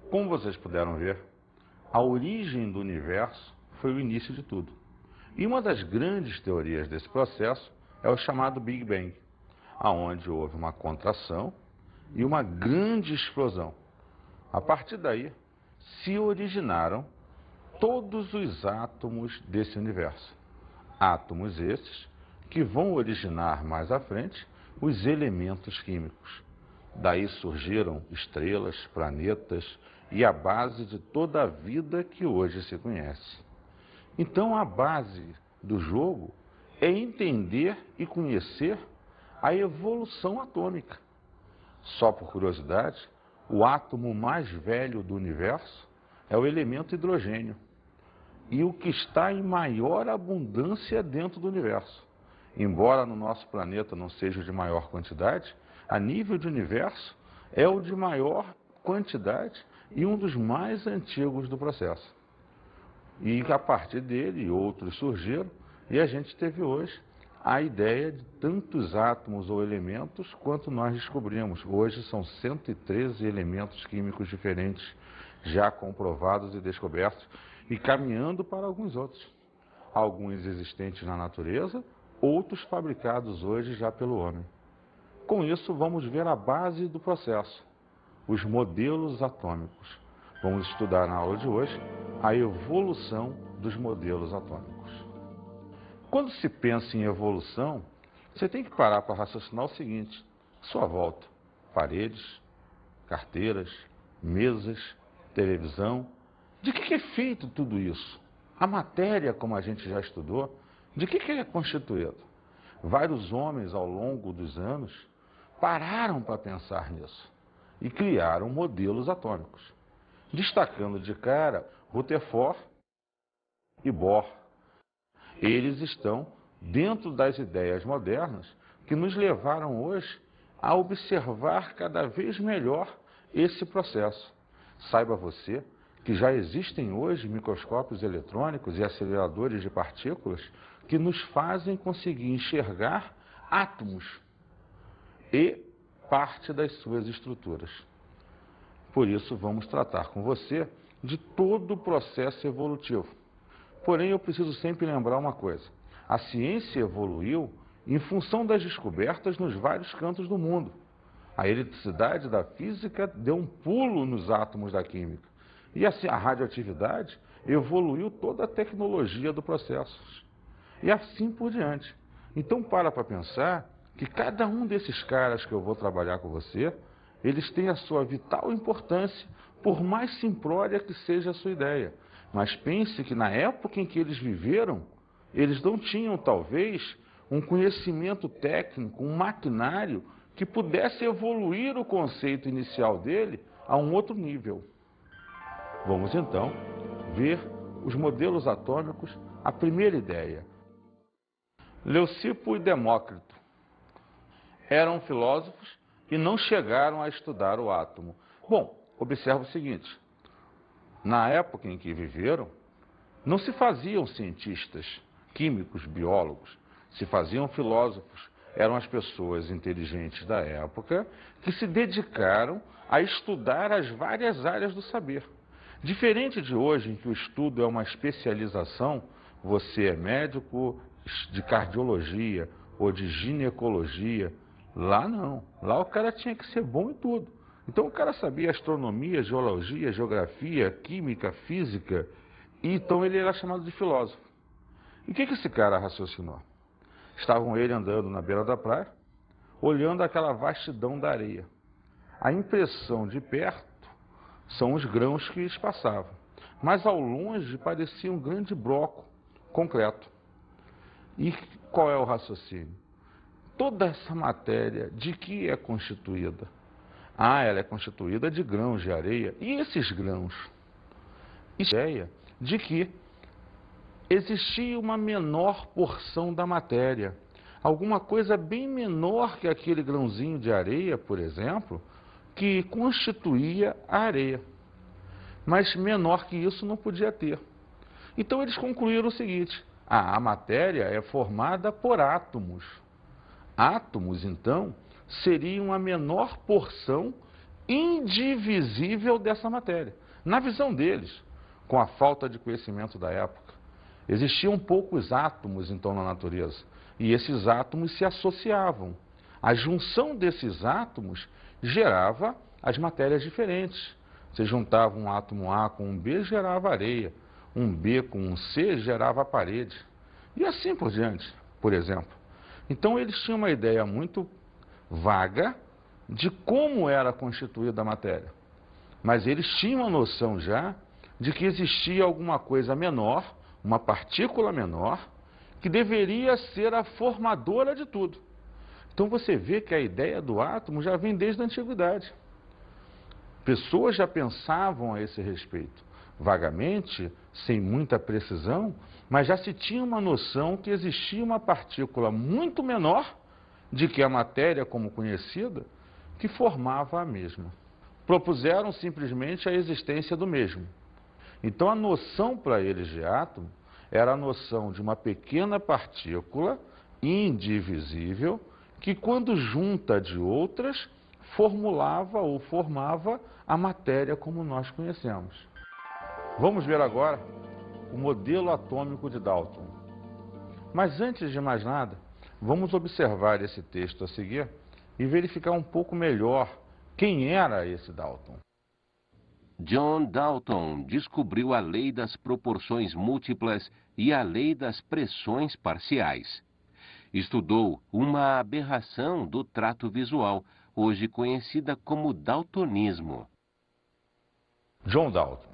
Como vocês puderam ver, a origem do universo foi o início de tudo. E uma das grandes teorias desse processo é o chamado Big Bang, aonde houve uma contração e uma grande explosão. A partir daí, se originaram todos os átomos desse universo. Átomos esses que vão originar mais à frente os elementos químicos. Daí surgiram estrelas, planetas e a base de toda a vida que hoje se conhece. Então a base do jogo é entender e conhecer a evolução atômica. Só por curiosidade, o átomo mais velho do universo é o elemento hidrogênio e o que está em maior abundância dentro do universo. Embora no nosso planeta não seja de maior quantidade, a nível de universo é o de maior quantidade e um dos mais antigos do processo. E a partir dele outros surgiram e a gente teve hoje a ideia de tantos átomos ou elementos quanto nós descobrimos. Hoje são 113 elementos químicos diferentes já comprovados e descobertos e caminhando para alguns outros. Alguns existentes na natureza, outros fabricados hoje já pelo homem. Com isso, vamos ver a base do processo, os modelos atômicos. Vamos estudar na aula de hoje a evolução dos modelos atômicos. Quando se pensa em evolução, você tem que parar para raciocinar o seguinte: sua volta, paredes, carteiras, mesas, televisão. De que é feito tudo isso? A matéria, como a gente já estudou, de que é constituído? Vários homens, ao longo dos anos, pararam para pensar nisso e criaram modelos atômicos, destacando de cara Rutherford e Bohr. Eles estão dentro das ideias modernas que nos levaram hoje a observar cada vez melhor esse processo. Saiba você que já existem hoje microscópios eletrônicos e aceleradores de partículas que nos fazem conseguir enxergar átomos e parte das suas estruturas. Por isso, vamos tratar com você de todo o processo evolutivo. Porém, eu preciso sempre lembrar uma coisa: a ciência evoluiu em função das descobertas nos vários cantos do mundo. A eletricidade da física deu um pulo nos átomos da química. E assim, a radioatividade evoluiu toda a tecnologia do processo. E assim por diante. Então, para pensar que cada um desses caras que eu vou trabalhar com você, eles têm a sua vital importância, por mais simplória que seja a sua ideia. Mas pense que na época em que eles viveram, eles não tinham, talvez, um conhecimento técnico, um maquinário que pudesse evoluir o conceito inicial dele a um outro nível. Vamos então ver os modelos atômicos, a primeira ideia. Leucipo e Demócrito eram filósofos e não chegaram a estudar o átomo. Bom, observa o seguinte: na época em que viveram, não se faziam cientistas, químicos, biólogos, se faziam filósofos. Eram as pessoas inteligentes da época que se dedicaram a estudar as várias áreas do saber. Diferente de hoje, em que o estudo é uma especialização, você é médico de cardiologia, ou de ginecologia. Lá não, lá o cara tinha que ser bom em tudo. Então o cara sabia astronomia, geologia, geografia, química, física, e então ele era chamado de filósofo. E o que esse cara raciocinou? Estavam ele andando na beira da praia, olhando aquela vastidão da areia. A impressão de perto são os grãos que eles passavam, mas ao longe parecia um grande bloco concreto. E qual é o raciocínio? Toda essa matéria, de que é constituída? Ela é constituída de grãos de areia. E esses grãos? Ideia de que existia uma menor porção da matéria. Alguma coisa bem menor que aquele grãozinho de areia, por exemplo, que constituía a areia. Mas menor que isso não podia ter. Então eles concluíram o seguinte: a matéria é formada por átomos. Átomos, então, seriam a menor porção indivisível dessa matéria. Na visão deles, com a falta de conhecimento da época, existiam poucos átomos, então, na natureza. E esses átomos se associavam. A junção desses átomos gerava as matérias diferentes. Você juntava um átomo A com um B, gerava areia. Um B com um C gerava a parede. E assim por diante, por exemplo. Então eles tinham uma ideia muito vaga de como era constituída a matéria. Mas eles tinham a noção já de que existia alguma coisa menor, uma partícula menor, que deveria ser a formadora de tudo. Então você vê que a ideia do átomo já vem desde a antiguidade. Pessoas já pensavam a esse respeito, vagamente, sem muita precisão, mas já se tinha uma noção que existia uma partícula muito menor de que a matéria como conhecida, que formava a mesma. Propuseram simplesmente a existência do mesmo. Então a noção para eles de átomo era a noção de uma pequena partícula indivisível que, quando junta de outras, formulava ou formava a matéria como nós conhecemos. Vamos ver agora o modelo atômico de Dalton. Mas antes de mais nada, vamos observar esse texto a seguir e verificar um pouco melhor quem era esse Dalton. John Dalton descobriu a lei das proporções múltiplas e a lei das pressões parciais. Estudou uma aberração do trato visual, hoje conhecida como daltonismo. John Dalton,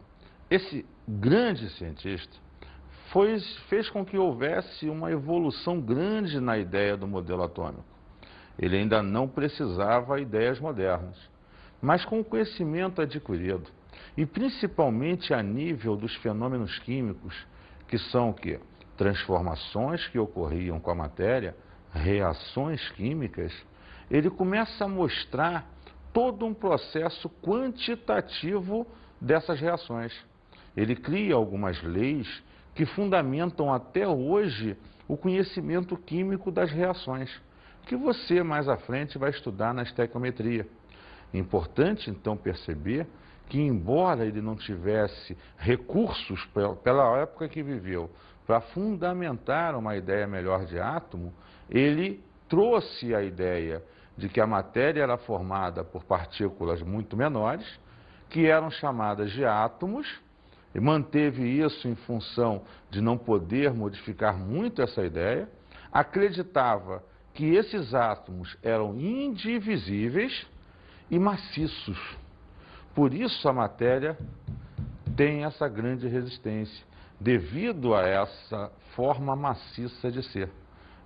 esse grande cientista, fez com que houvesse uma evolução grande na ideia do modelo atômico. Ele ainda não precisava de ideias modernas, mas com o conhecimento adquirido, e principalmente a nível dos fenômenos químicos, que são o quê? Transformações que ocorriam com a matéria, reações químicas, ele começa a mostrar todo um processo quantitativo dessas reações. Ele cria algumas leis que fundamentam até hoje o conhecimento químico das reações, que você mais à frente vai estudar na estequiometria. É importante então perceber que, embora ele não tivesse recursos pela época que viveu para fundamentar uma ideia melhor de átomo, ele trouxe a ideia de que a matéria era formada por partículas muito menores, que eram chamadas de átomos, e manteve isso em função de não poder modificar muito essa ideia, acreditava que esses átomos eram indivisíveis e maciços. Por isso a matéria tem essa grande resistência, devido a essa forma maciça de ser.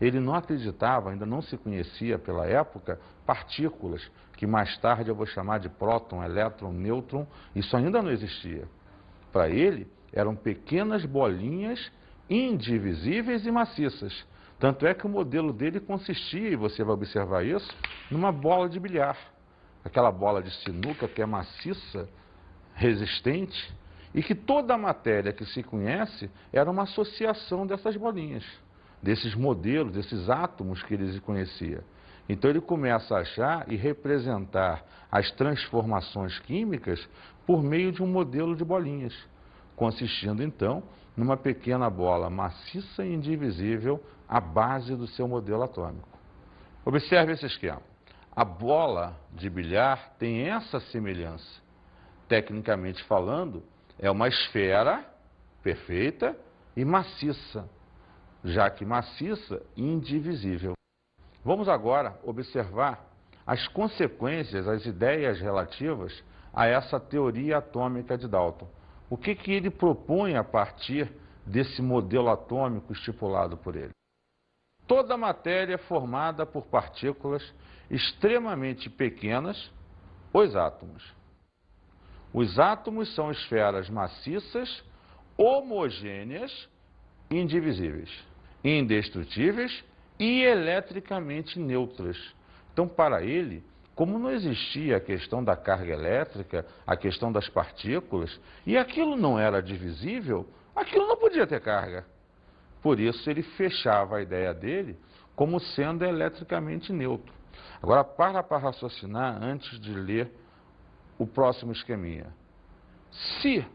Ele não acreditava, ainda não se conhecia pela época, partículas, que mais tarde eu vou chamar de próton, elétron, nêutron, isso ainda não existia. Para ele, eram pequenas bolinhas indivisíveis e maciças. Tanto é que o modelo dele consistia, e você vai observar isso, numa bola de bilhar. Aquela bola de sinuca que é maciça, resistente, e que toda a matéria que se conhece era uma associação dessas bolinhas, desses modelos, desses átomos que ele conhecia. Então ele começa a achar e representar as transformações químicas por meio de um modelo de bolinhas, consistindo então numa pequena bola maciça e indivisível a base do seu modelo atômico. Observe esse esquema. A bola de bilhar tem essa semelhança. Tecnicamente falando, é uma esfera perfeita e maciça, já que maciça, indivisível. Vamos agora observar as consequências, as ideias relativas a essa teoria atômica de Dalton. O que ele propõe a partir desse modelo atômico estipulado por ele? Toda matéria é formada por partículas extremamente pequenas, os átomos. Os átomos são esferas maciças, homogêneas, indivisíveis, indestrutíveis e eletricamente neutras. Então, para ele, como não existia a questão da carga elétrica, a questão das partículas, e aquilo não era divisível, aquilo não podia ter carga. Por isso, ele fechava a ideia dele como sendo eletricamente neutro. Agora, para raciocinar antes de ler o próximo esqueminha. Se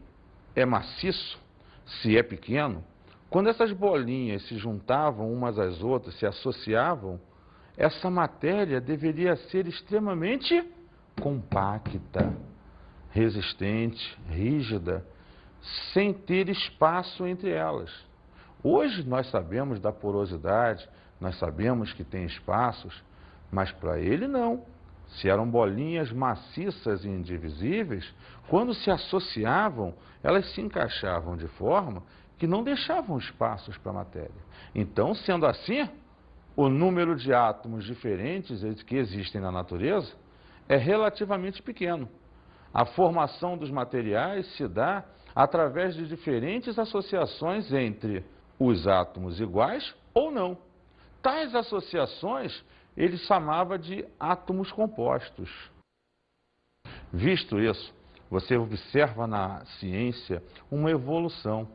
é maciço, se é pequeno, quando essas bolinhas se juntavam umas às outras, se associavam, essa matéria deveria ser extremamente compacta, resistente, rígida, sem ter espaço entre elas. Hoje nós sabemos da porosidade, nós sabemos que tem espaços, mas para ele não. Se eram bolinhas maciças e indivisíveis, quando se associavam, elas se encaixavam de forma que não deixavam espaços para a matéria. Então, sendo assim, o número de átomos diferentes que existem na natureza é relativamente pequeno. A formação dos materiais se dá através de diferentes associações entre os átomos iguais ou não. Tais associações ele chamava de átomos compostos. Visto isso, você observa na ciência uma evolução.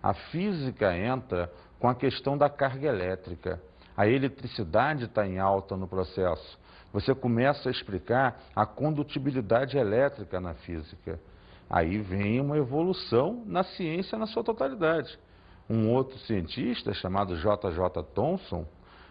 A física entra com a questão da carga elétrica. A eletricidade está em alta no processo. Você começa a explicar a condutibilidade elétrica na física. Aí vem uma evolução na ciência na sua totalidade. Um outro cientista, chamado J.J. Thomson,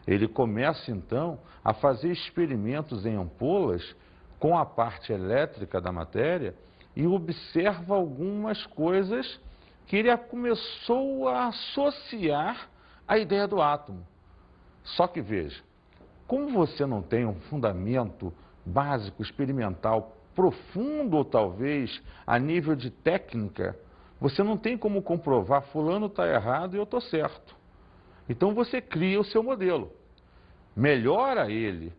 ele começa então a fazer experimentos em ampolas com a parte elétrica da matéria e observa algumas coisas que ele começou a associar à ideia do átomo. Só que veja, como você não tem um fundamento básico, experimental, profundo ou talvez a nível de técnica, você não tem como comprovar fulano está errado e eu estou certo. Então você cria o seu modelo, melhora ele,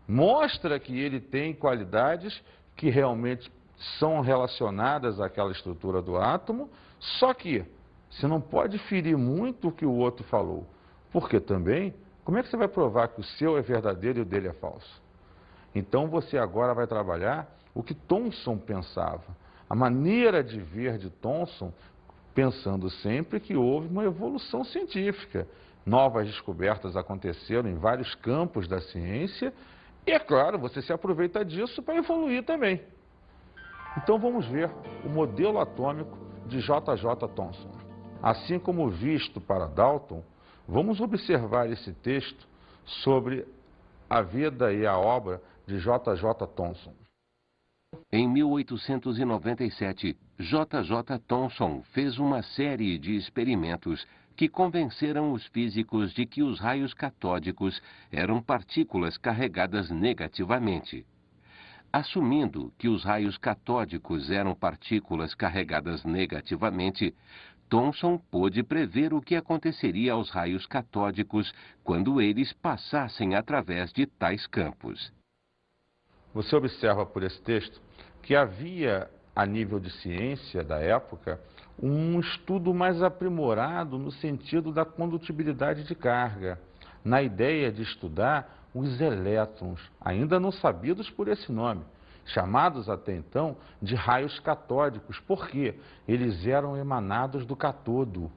mostra que ele tem qualidades que realmente são relacionadas àquela estrutura do átomo, só que você não pode ferir muito o que o outro falou, porque também, como é que você vai provar que o seu é verdadeiro e o dele é falso? Então você agora vai trabalhar o que Thomson pensava, a maneira de ver de Thomson, pensando sempre que houve uma evolução científica. Novas descobertas aconteceram em vários campos da ciência e, é claro, você se aproveita disso para evoluir também. Então vamos ver o modelo atômico de J.J. Thomson. Assim como visto para Dalton, vamos observar esse texto sobre a vida e a obra de J.J. Thomson. Em 1897, J.J. Thomson fez uma série de experimentos que convenceram os físicos de que os raios catódicos eram partículas carregadas negativamente. Assumindo que os raios catódicos eram partículas carregadas negativamente, Thomson pôde prever o que aconteceria aos raios catódicos quando eles passassem através de tais campos. Você observa por esse texto que havia, a nível de ciência da época, um estudo mais aprimorado no sentido da condutibilidade de carga, na ideia de estudar os elétrons, ainda não sabidos por esse nome, chamados até então de raios catódicos, porque eles eram emanados do catodo,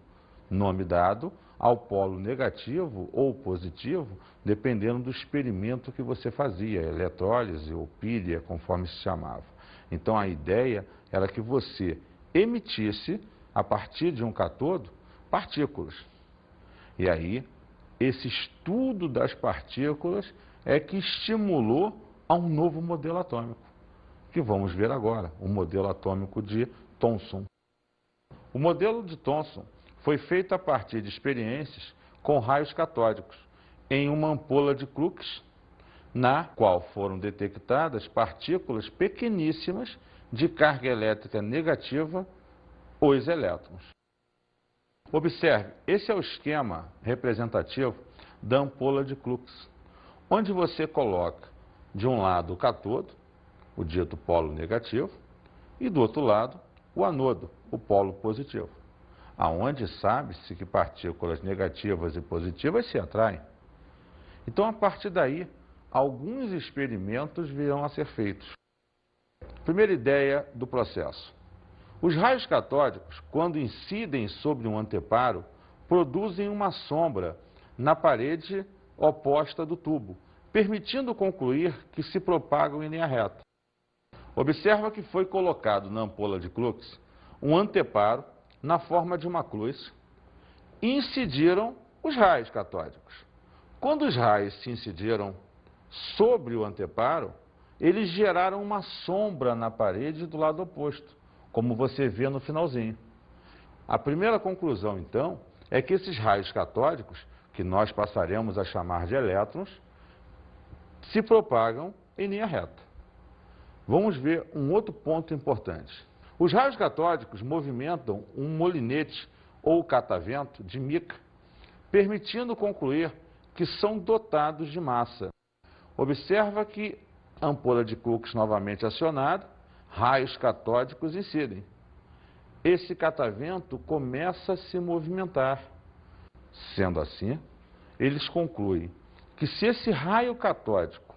nome dado ao polo negativo ou positivo, dependendo do experimento que você fazia, eletrólise ou pília, conforme se chamava. Então a ideia era que você emitisse, a partir de um catodo, partículas. E aí esse estudo das partículas é que estimulou a um novo modelo atômico, que vamos ver agora, o modelo atômico de Thomson. O modelo de Thomson foi feito a partir de experiências com raios catódicos em uma ampola de Crookes, na qual foram detectadas partículas pequeníssimas de carga elétrica negativa, os elétrons. Observe, esse é o esquema representativo da ampola de Crookes, onde você coloca de um lado o cátodo, o dito polo negativo, e do outro lado o anodo, o polo positivo, aonde sabe-se que partículas negativas e positivas se atraem. Então, a partir daí, alguns experimentos virão a ser feitos. Primeira ideia do processo. Os raios catódicos, quando incidem sobre um anteparo, produzem uma sombra na parede oposta do tubo, permitindo concluir que se propagam em linha reta. Observa que foi colocado na ampola de Crookes um anteparo na forma de uma cruz e incidiram os raios catódicos. Quando os raios se incidiram sobre o anteparo, eles geraram uma sombra na parede do lado oposto, como você vê no finalzinho. A primeira conclusão, então, é que esses raios catódicos, que nós passaremos a chamar de elétrons, se propagam em linha reta. Vamos ver um outro ponto importante. Os raios catódicos movimentam um molinete ou catavento de mica, permitindo concluir que são dotados de massa. Observa que a ampola de Crookes novamente acionada, raios catódicos incidem. Esse catavento começa a se movimentar. Sendo assim, eles concluem que se esse raio catódico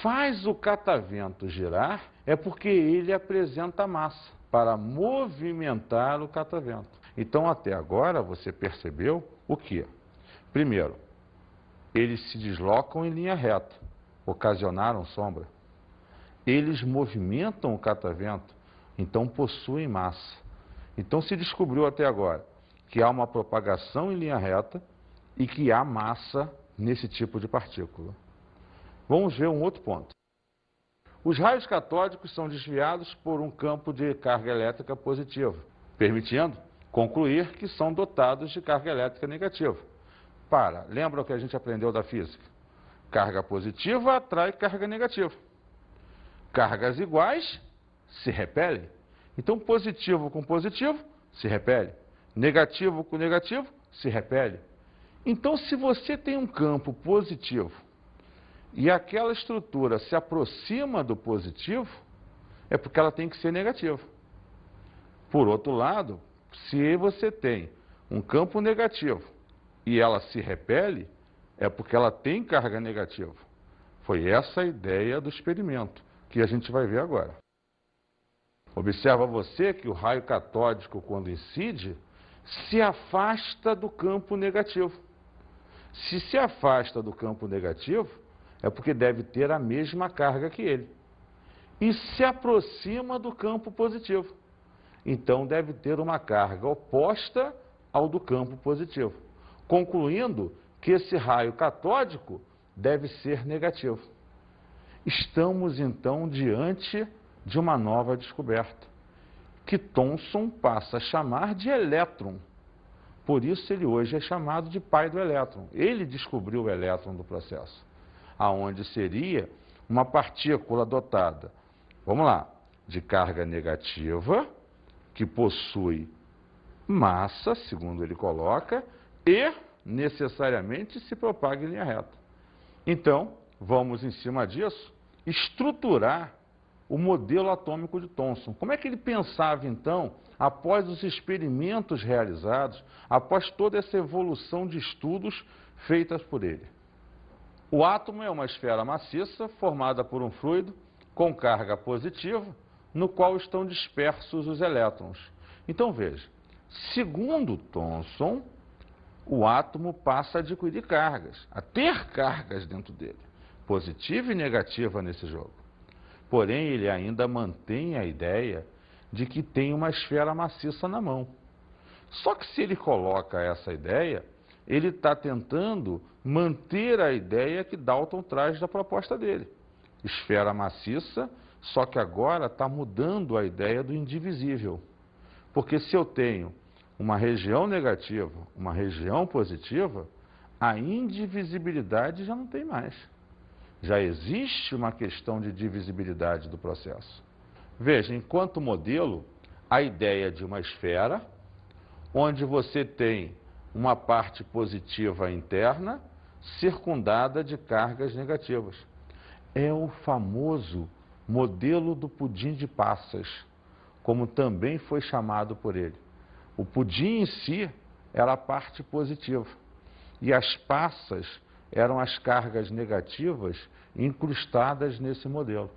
faz o catavento girar, é porque ele apresenta massa para movimentar o catavento. Então, até agora, você percebeu o quê? Primeiro, eles se deslocam em linha reta, ocasionaram sombra. Eles movimentam o catavento, então possuem massa. Então, se descobriu até agora que há uma propagação em linha reta e que há massa nesse tipo de partícula. Vamos ver um outro ponto. Os raios catódicos são desviados por um campo de carga elétrica positiva, permitindo concluir que são dotados de carga elétrica negativa. Lembra o que a gente aprendeu da física? Carga positiva atrai carga negativa. Cargas iguais se repelem. Então, positivo com positivo se repele. Negativo com negativo se repele. Então, se você tem um campo positivo e aquela estrutura se aproxima do positivo, é porque ela tem que ser negativa. Por outro lado, se você tem um campo negativo e ela se repele, é porque ela tem carga negativa. Foi essa a ideia do experimento, que a gente vai ver agora. Observa você que o raio catódico, quando incide, se afasta do campo negativo. Se afasta do campo negativo, é porque deve ter a mesma carga que ele. E se aproxima do campo positivo. Então, deve ter uma carga oposta ao do campo positivo, concluindo que esse raio catódico deve ser negativo. Estamos, então, diante de uma nova descoberta, que Thomson passa a chamar de elétron. Por isso, ele hoje é chamado de pai do elétron. Ele descobriu o elétron do processo, aonde seria uma partícula dotada, vamos lá, de carga negativa, que possui massa, segundo ele coloca, e necessariamente se propaga em linha reta. Então, vamos, em cima disso, estruturar o modelo atômico de Thomson. Como é que ele pensava, então, após os experimentos realizados, após toda essa evolução de estudos feitas por ele? O átomo é uma esfera maciça formada por um fluido com carga positiva, no qual estão dispersos os elétrons. Então, veja, segundo Thomson, o átomo passa a adquirir cargas, a ter cargas dentro dele, positiva e negativa nesse jogo. Porém, ele ainda mantém a ideia de que tem uma esfera maciça na mão. Só que se ele coloca essa ideia, ele está tentando manter a ideia que Dalton traz da proposta dele. Esfera maciça, só que agora está mudando a ideia do indivisível. Porque se eu tenho uma região negativa, uma região positiva, a indivisibilidade já não tem mais. Já existe uma questão de divisibilidade do processo. Veja, enquanto modelo, a ideia de uma esfera, onde você tem uma parte positiva interna, circundada de cargas negativas. É o famoso modelo do pudim de passas, como também foi chamado por ele. O pudim em si era a parte positiva, e as passas eram as cargas negativas incrustadas nesse modelo.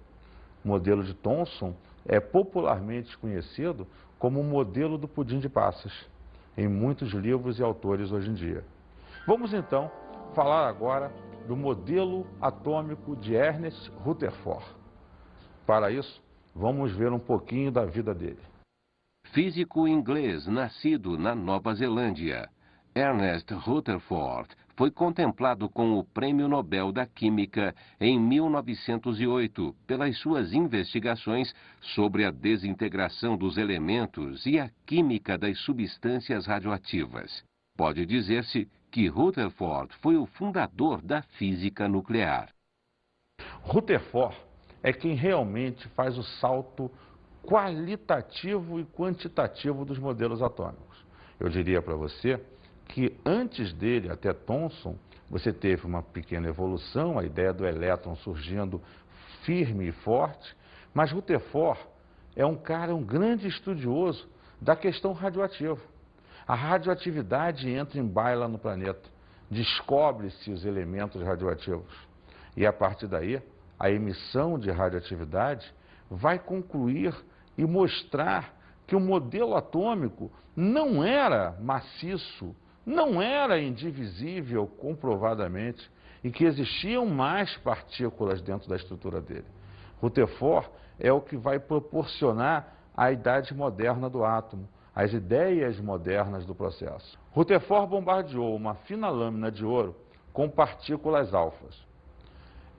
O modelo de Thomson é popularmente conhecido como o modelo do pudim de passas, em muitos livros e autores hoje em dia. Vamos então falar agora do modelo atômico de Ernest Rutherford. Para isso, vamos ver um pouquinho da vida dele. Físico inglês nascido na Nova Zelândia, Ernest Rutherford foi contemplado com o Prêmio Nobel da Química em 1908 pelas suas investigações sobre a desintegração dos elementos e a química das substâncias radioativas. Pode dizer-se que Rutherford foi o fundador da física nuclear. Rutherford é quem realmente faz o salto qualitativo e quantitativo dos modelos atômicos. Eu diria para você que antes dele, até Thomson, você teve uma pequena evolução, a ideia do elétron surgindo firme e forte, mas Rutherford é um grande estudioso da questão radioativa. A radioatividade entra em baila no planeta, descobre-se os elementos radioativos. E a partir daí, a emissão de radioatividade vai concluir e mostrar que o modelo atômico não era maciço, não era indivisível comprovadamente e que existiam mais partículas dentro da estrutura dele. Rutherford é o que vai proporcionar a idade moderna do átomo, as ideias modernas do processo. Rutherford bombardeou uma fina lâmina de ouro com partículas alfas,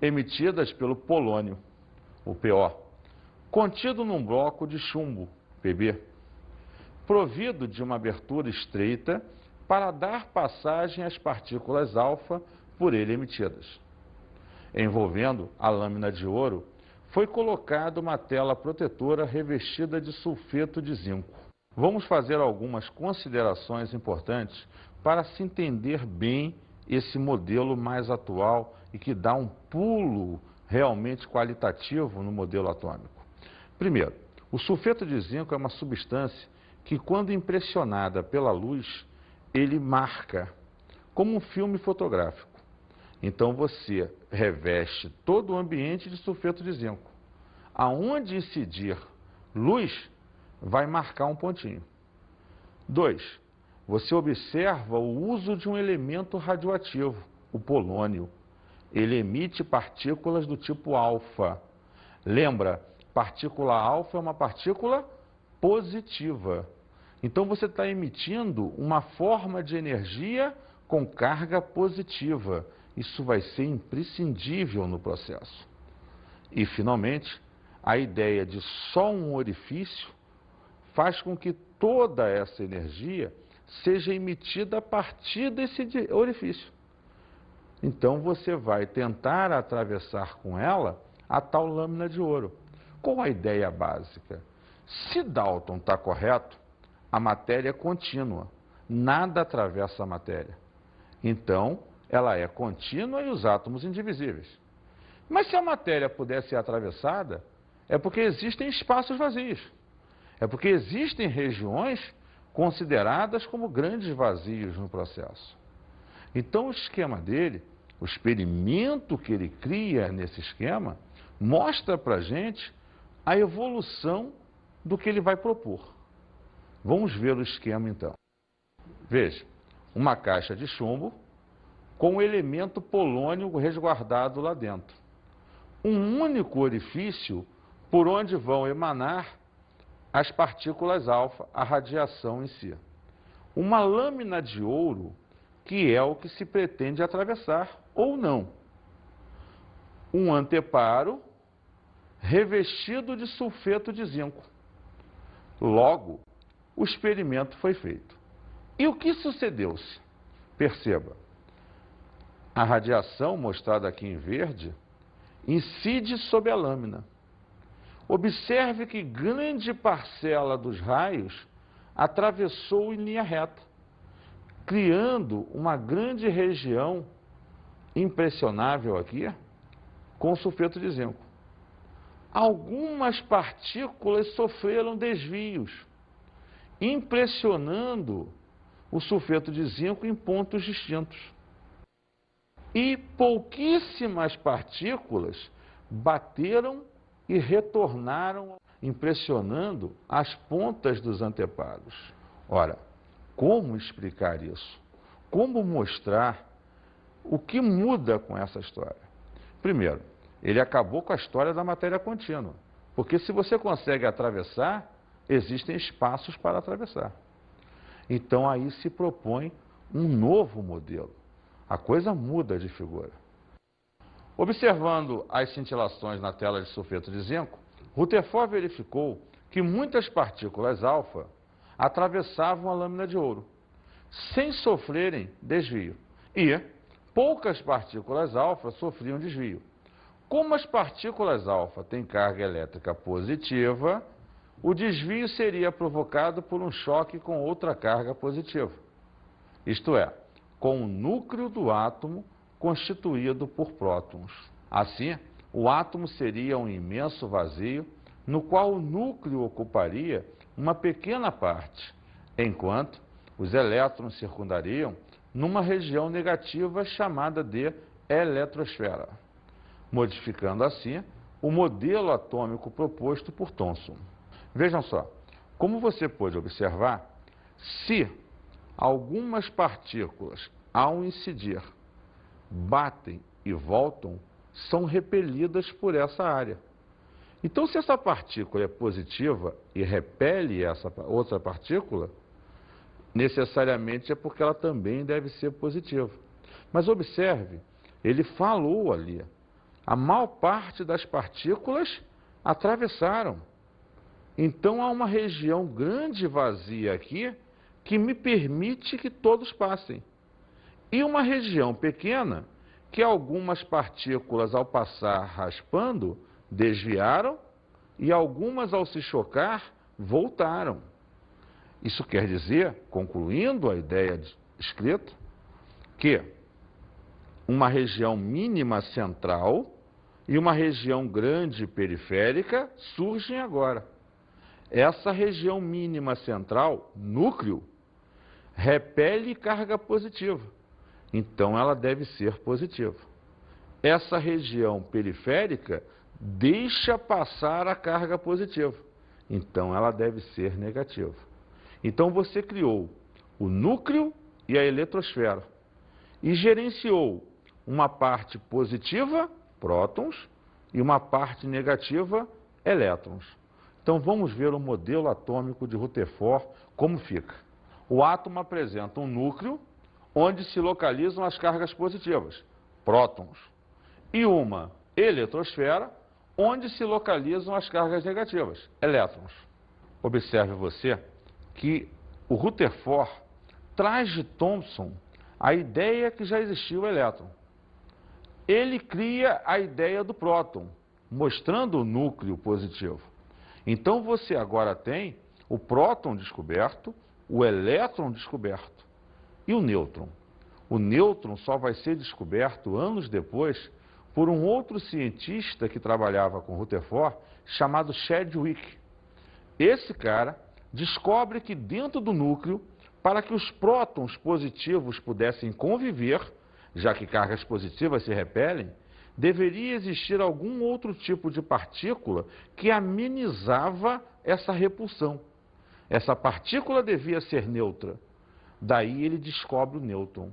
emitidas pelo polônio, o PO, contido num bloco de chumbo, PB, provido de uma abertura estreita para dar passagem às partículas alfa por ele emitidas. Envolvendo a lâmina de ouro, foi colocada uma tela protetora revestida de sulfeto de zinco. Vamos fazer algumas considerações importantes para se entender bem esse modelo mais atual e que dá um pulo realmente qualitativo no modelo atômico. Primeiro, o sulfeto de zinco é uma substância que, quando impressionada pela luz, ele marca como um filme fotográfico. Então você reveste todo o ambiente de sulfeto de zinco. Aonde incidir luz, vai marcar um pontinho. 2. Você observa o uso de um elemento radioativo, o polônio. Ele emite partículas do tipo alfa. Lembra, partícula alfa é uma partícula positiva. Então você está emitindo uma forma de energia com carga positiva. Isso vai ser imprescindível no processo. E, finalmente, a ideia de só um orifício faz com que toda essa energia seja emitida a partir desse orifício. Então você vai tentar atravessar com ela a tal lâmina de ouro. Qual a ideia básica? Se Dalton está correto, a matéria é contínua, nada atravessa a matéria. Então, ela é contínua e os átomos indivisíveis. Mas se a matéria puder ser atravessada, é porque existem espaços vazios. É porque existem regiões consideradas como grandes vazios no processo. Então, o esquema dele, o experimento que ele cria nesse esquema, mostra para a gente a evolução do que ele vai propor. Vamos ver o esquema então. Veja, uma caixa de chumbo com o elemento polônio resguardado lá dentro. Um único orifício por onde vão emanar as partículas alfa, a radiação em si. Uma lâmina de ouro que é o que se pretende atravessar ou não. Um anteparo revestido de sulfeto de zinco. Logo, o experimento foi feito. E o que sucedeu-se? Perceba, a radiação, mostrada aqui em verde, incide sobre a lâmina. Observe que grande parcela dos raios atravessou em linha reta, criando uma grande região impressionável aqui com sulfeto de zinco. Algumas partículas sofreram desvios, impressionando o sulfeto de zinco em pontos distintos. E pouquíssimas partículas bateram e retornaram, impressionando as pontas dos anteparos. Ora, como explicar isso? Como mostrar o que muda com essa história? Primeiro, ele acabou com a história da matéria contínua, porque se você consegue atravessar, existem espaços para atravessar. Então aí se propõe um novo modelo. A coisa muda de figura. Observando as cintilações na tela de sulfeto de zinco, Rutherford verificou que muitas partículas alfa atravessavam a lâmina de ouro, sem sofrerem desvio, e poucas partículas alfa sofriam desvio. Como as partículas alfa têm carga elétrica positiva, o desvio seria provocado por um choque com outra carga positiva, isto é, com o núcleo do átomo constituído por prótons. Assim, o átomo seria um imenso vazio, no qual o núcleo ocuparia uma pequena parte, enquanto os elétrons circundariam numa região negativa chamada de eletrosfera, modificando assim o modelo atômico proposto por Thomson. Vejam só, como você pôde observar, se algumas partículas, ao incidir, batem e voltam, são repelidas por essa área. Então, se essa partícula é positiva e repele essa outra partícula, necessariamente é porque ela também deve ser positiva. Mas observe, ele falou ali, a maior parte das partículas atravessaram. Então, há uma região grande vazia aqui que me permite que todos passem. E uma região pequena que algumas partículas, ao passar raspando, desviaram e algumas, ao se chocar, voltaram. Isso quer dizer, concluindo a ideia escrita, que uma região mínima central e uma região grande periférica surgem agora. Essa região mínima central, núcleo, repele carga positiva. Então, ela deve ser positiva. Essa região periférica deixa passar a carga positiva. Então, ela deve ser negativa. Então, você criou o núcleo e a eletrosfera e gerenciou uma parte positiva, prótons, e uma parte negativa, elétrons. Então, vamos ver o modelo atômico de Rutherford, como fica. O átomo apresenta um núcleo, onde se localizam as cargas positivas, prótons, e uma eletrosfera, onde se localizam as cargas negativas, elétrons. Observe você que o Rutherford traz de Thomson a ideia que já existia o elétron. Ele cria a ideia do próton, mostrando o núcleo positivo. Então você agora tem o próton descoberto, o elétron descoberto e o nêutron. O nêutron só vai ser descoberto anos depois por um outro cientista que trabalhava com Rutherford, chamado Chadwick. Esse cara descobre que dentro do núcleo, para que os prótons positivos pudessem conviver, já que cargas positivas se repelem, deveria existir algum outro tipo de partícula que amenizava essa repulsão. Essa partícula devia ser neutra. Daí ele descobre o nêutron.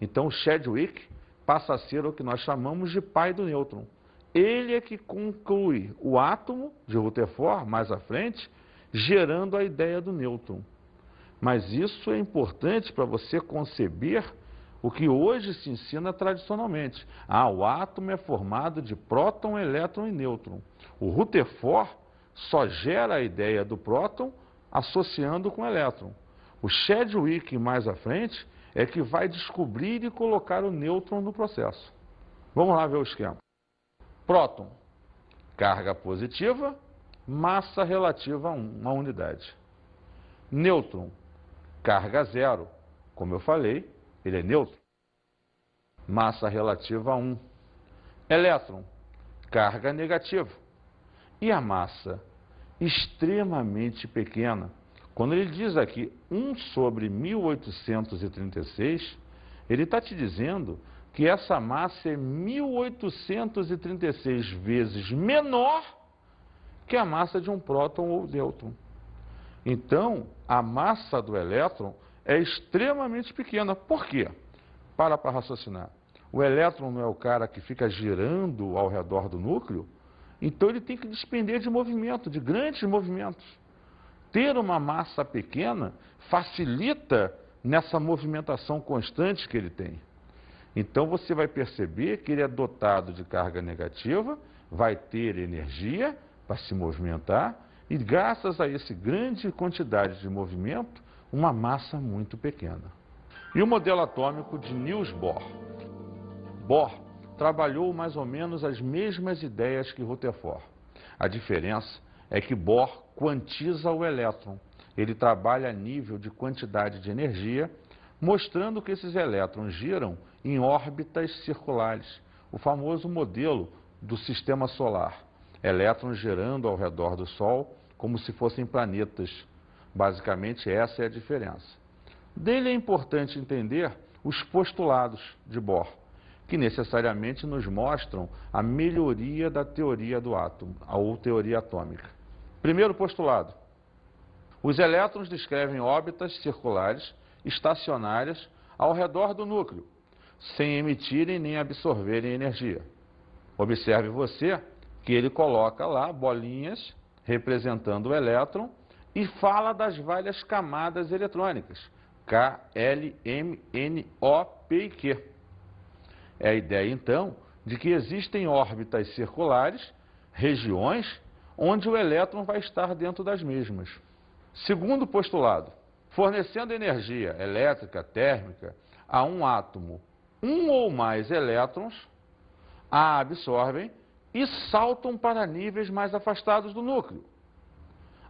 Então o Chadwick passa a ser o que nós chamamos de pai do nêutron. Ele é que conclui o átomo de Rutherford, mais à frente, gerando a ideia do nêutron. Mas isso é importante para você conceber o que hoje se ensina tradicionalmente. O átomo é formado de próton, elétron e nêutron. O Rutherford só gera a ideia do próton associando com o elétron. O Chadwick, mais à frente, é que vai descobrir e colocar o nêutron no processo. Vamos lá ver o esquema. Próton, carga positiva, massa relativa a 1, uma unidade. Nêutron, carga zero. Como eu falei, ele é neutro. Massa relativa a 1. Elétron, carga negativa. E a massa? Extremamente pequena. Quando ele diz aqui 1 sobre 1836, ele está te dizendo que essa massa é 1836 vezes menor que a massa de um próton ou nêutron. Então, a massa do elétron é extremamente pequena. Por quê? Para raciocinar. O elétron não é o cara que fica girando ao redor do núcleo? Então ele tem que despender de movimento, de grandes movimentos. Ter uma massa pequena facilita nessa movimentação constante que ele tem. Então você vai perceber que ele é dotado de carga negativa, vai ter energia para se movimentar e graças a essa grande quantidade de movimento, uma massa muito pequena. E o modelo atômico de Niels Bohr? Bohr trabalhou mais ou menos as mesmas ideias que Rutherford. A diferença é que Bohr quantiza o elétron. Ele trabalha a nível de quantidade de energia, mostrando que esses elétrons giram em órbitas circulares, o famoso modelo do sistema solar. Elétrons girando ao redor do Sol como se fossem planetas. Basicamente, essa é a diferença. Dele é importante entender os postulados de Bohr, que necessariamente nos mostram a melhoria da teoria do átomo, ou teoria atômica. Primeiro postulado. Os elétrons descrevem órbitas circulares estacionárias ao redor do núcleo, sem emitirem nem absorverem energia. Observe você que ele coloca lá bolinhas representando o elétron e fala das várias camadas eletrônicas, K, L, M, N, O, P e Q. É a ideia, então, de que existem órbitas circulares, regiões, onde o elétron vai estar dentro das mesmas. Segundo postulado, fornecendo energia elétrica, térmica, a um átomo, um ou mais elétrons a absorvem e saltam para níveis mais afastados do núcleo.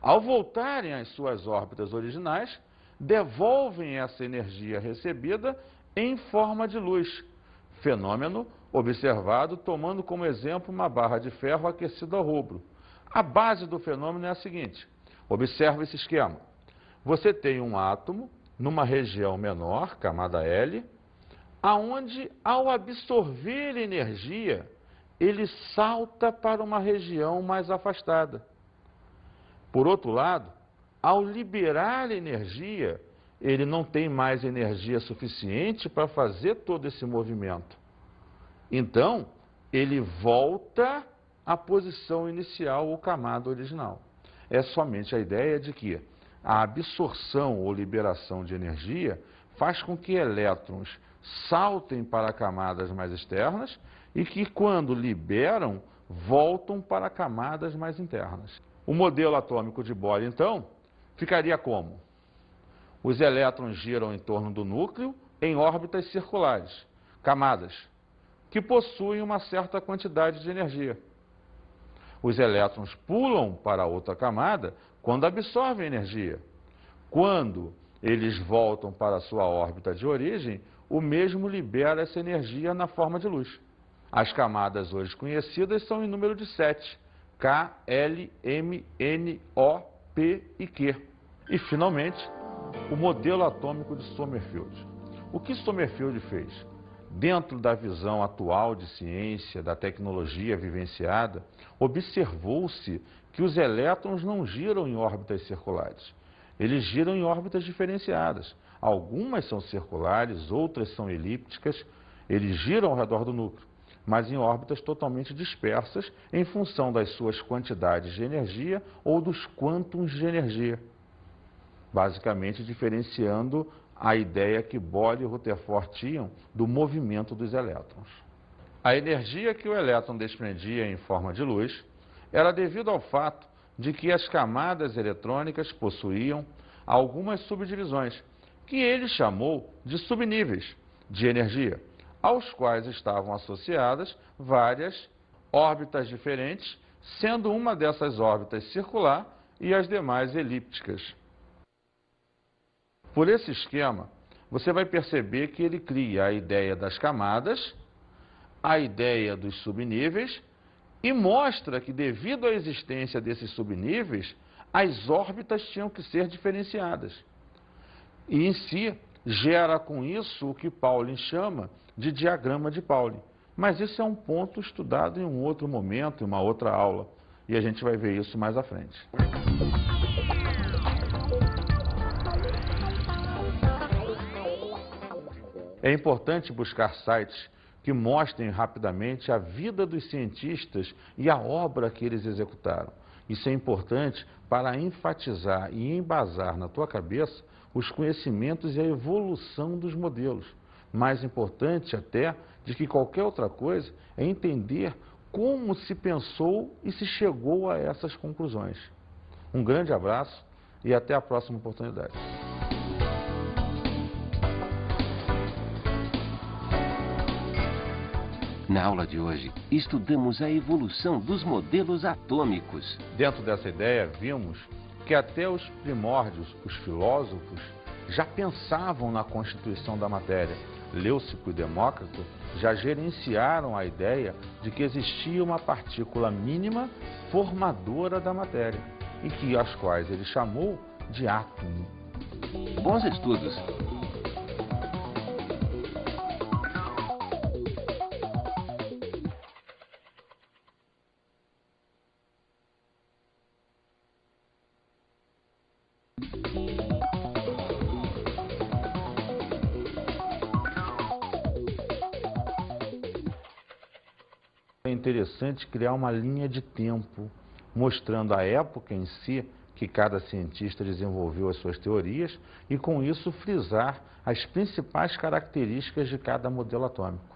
Ao voltarem às suas órbitas originais, devolvem essa energia recebida em forma de luz, fenômeno observado tomando como exemplo uma barra de ferro aquecida ao rubro. A base do fenômeno é a seguinte: observe esse esquema. Você tem um átomo numa região menor, camada L, aonde ao absorver energia, ele salta para uma região mais afastada. Por outro lado, ao liberar energia, ele não tem mais energia suficiente para fazer todo esse movimento. Então, ele volta à posição inicial ou camada original. É somente a ideia de que a absorção ou liberação de energia faz com que elétrons saltem para camadas mais externas e que, quando liberam, voltam para camadas mais internas. O modelo atômico de Bohr, então, ficaria como? Os elétrons giram em torno do núcleo em órbitas circulares, camadas, que possuem uma certa quantidade de energia. Os elétrons pulam para outra camada quando absorvem energia. Quando eles voltam para a sua órbita de origem, o mesmo libera essa energia na forma de luz. As camadas hoje conhecidas são em número de 7, K, L, M, N, O, P e Q. E, finalmente, o modelo atômico de Sommerfeld. O que Sommerfeld fez? Dentro da visão atual de ciência, da tecnologia vivenciada, observou-se que os elétrons não giram em órbitas circulares. Eles giram em órbitas diferenciadas. Algumas são circulares, outras são elípticas. Eles giram ao redor do núcleo, mas em órbitas totalmente dispersas em função das suas quantidades de energia ou dos quântons de energia. Basicamente diferenciando a ideia que Boyle e Rutherford tinham do movimento dos elétrons. A energia que o elétron desprendia em forma de luz era devido ao fato de que as camadas eletrônicas possuíam algumas subdivisões, que ele chamou de subníveis de energia, aos quais estavam associadas várias órbitas diferentes, sendo uma dessas órbitas circular e as demais elípticas. Por esse esquema, você vai perceber que ele cria a ideia das camadas, a ideia dos subníveis e mostra que, devido à existência desses subníveis, as órbitas tinham que ser diferenciadas. E, em si, gera com isso o que Pauling chama de diagrama de Pauling. Mas isso é um ponto estudado em um outro momento, em uma outra aula. E a gente vai ver isso mais à frente. É importante buscar sites que mostrem rapidamente a vida dos cientistas e a obra que eles executaram. Isso é importante para enfatizar e embasar na tua cabeça os conhecimentos e a evolução dos modelos. Mais importante até de que qualquer outra coisa é entender como se pensou e se chegou a essas conclusões. Um grande abraço e até a próxima oportunidade. Na aula de hoje, estudamos a evolução dos modelos atômicos. Dentro dessa ideia, vimos que até os primórdios, os filósofos, já pensavam na constituição da matéria. Leucipo e Demócrito já gerenciaram a ideia de que existia uma partícula mínima formadora da matéria, e que as quais ele chamou de átomo. Bons estudos! É interessante criar uma linha de tempo, mostrando a época em si que cada cientista desenvolveu as suas teorias e, com isso, frisar as principais características de cada modelo atômico.